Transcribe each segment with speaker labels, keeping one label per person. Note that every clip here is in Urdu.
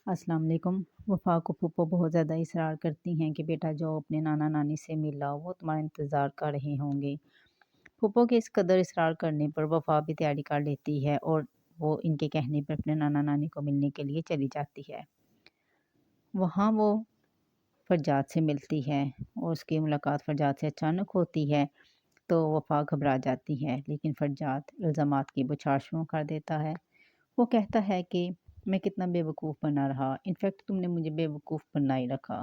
Speaker 1: السلام علیکم۔ وفا کو پھوپھو بہت زیادہ اصرار کرتی ہیں کہ بیٹا جو اپنے نانا نانی سے مل لاؤ، وہ تمہارا انتظار کر رہے ہوں گے۔ پھوپھو کے اس قدر اصرار کرنے پر وفا بھی تیاری کر لیتی ہے اور وہ ان کے کہنے پر اپنے نانا نانی کو ملنے کے لیے چلی جاتی ہے۔ وہاں وہ فرجاد سے ملتی ہے اور اس کی ملاقات فرجاد سے اچانک ہوتی ہے تو وفا گھبرا جاتی ہے، لیکن فرجاد الزامات کی بوچھار شروع کر دیتا ہے۔ وہ کہتا ہے کہ میں کتنا بے وقوف بنا رہا، انفیکٹ تم نے مجھے بے وقوف بنا ہی رکھا۔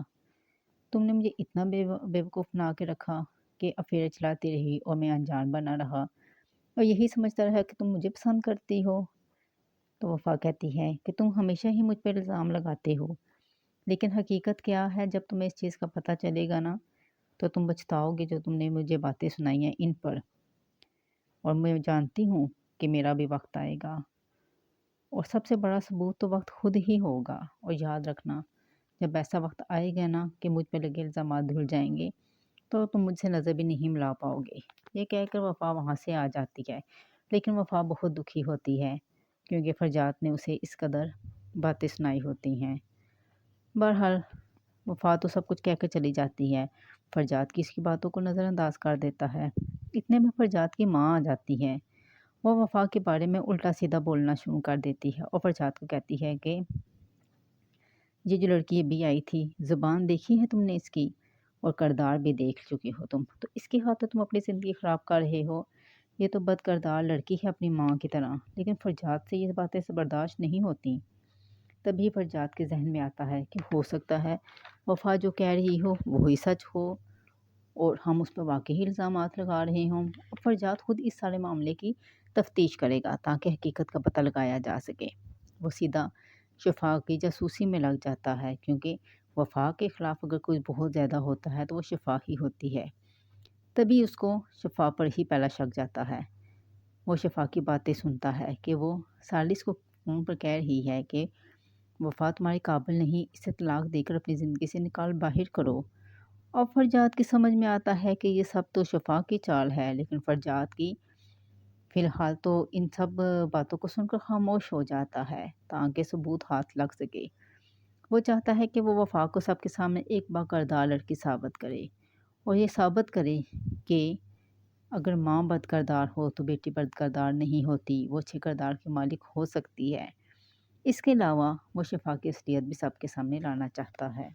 Speaker 1: تم نے مجھے اتنا بے وقوف بنا کے رکھا کہ افیئر چلاتی رہی اور میں انجان بنا رہا اور یہی سمجھتا رہا کہ تم مجھے پسند کرتی ہو۔ تو وفا کہتی ہے کہ تم ہمیشہ ہی مجھ پر الزام لگاتے ہو، لیکن حقیقت کیا ہے جب تمہیں اس چیز کا پتہ چلے گا نا تو تم پچھتاؤ گے جو تم نے مجھے باتیں سنائی ہیں ان پر، اور میں جانتی ہوں کہ میرا بھی وقت آئے گا اور سب سے بڑا ثبوت تو وقت خود ہی ہوگا۔ اور یاد رکھنا، جب ایسا وقت آئے گا نا کہ مجھ پہ لگے الزامات دھل جائیں گے تو تم مجھ سے نظر بھی نہیں ملا پاؤ گے۔ یہ کہہ کر وفا وہاں سے آ جاتی ہے، لیکن وفا بہت دکھی ہوتی ہے کیونکہ فرجاد نے اسے اس قدر باتیں سنائی ہوتی ہیں۔ بہرحال وفا تو سب کچھ کہہ کے چلی جاتی ہے، فرجاد کی اس کی باتوں کو نظر انداز کر دیتا ہے۔ اتنے میں فرجاد کی ماں آ جاتی ہے۔ وہ وفا کے بارے میں الٹا سیدھا بولنا شروع کر دیتی ہے اور فرجاد کو کہتی ہے کہ یہ جو لڑکی ابھی آئی تھی، زبان دیکھی ہے تم نے اس کی، اور کردار بھی دیکھ چکی ہو تم، تو اس کی خاطر تم اپنی زندگی خراب کر رہے ہو۔ یہ تو بد کردار لڑکی ہے اپنی ماں کی طرح، لیکن فرجاد سے یہ باتیں برداشت نہیں ہوتی۔ تبھی فرجاد کے ذہن میں آتا ہے کہ ہو سکتا ہے وفا جو کہہ رہی ہو وہی سچ ہو اور ہم اس پر واقعی الزامات لگا رہے ہوں، اور فرجاد خود اس سارے معاملے کی تفتیش کرے گا تاکہ حقیقت کا پتہ لگایا جا سکے۔ وہ سیدھا شفا کی جاسوسی میں لگ جاتا ہے کیونکہ وفا کے خلاف اگر کوئی بہت زیادہ ہوتا ہے تو وہ شفا ہی ہوتی ہے۔ تبھی اس کو شفا پر ہی پہلا شک جاتا ہے۔ وہ شفا کی باتیں سنتا ہے کہ وہ سالس کو فون پر کہہ رہی ہے کہ وفا تمہارے قابل نہیں، اسے طلاق دے کر اپنی زندگی سے نکال باہر کرو۔ اور فرجاد کی سمجھ میں آتا ہے کہ یہ سب تو شفا کی چال ہے، لیکن فرجاد کی فی الحال تو ان سب باتوں کو سن کر خاموش ہو جاتا ہے تاکہ ثبوت ہاتھ لگ سکے۔ وہ چاہتا ہے کہ وہ وفا کو سب کے سامنے ایک باکردار لڑکی ثابت کرے اور یہ ثابت کرے کہ اگر ماں بد کردار ہو تو بیٹی بد کردار نہیں ہوتی، وہ اچھے کردار کی مالک ہو سکتی ہے۔ اس کے علاوہ وہ شفا کی اصلیت بھی سب کے سامنے لانا چاہتا ہے۔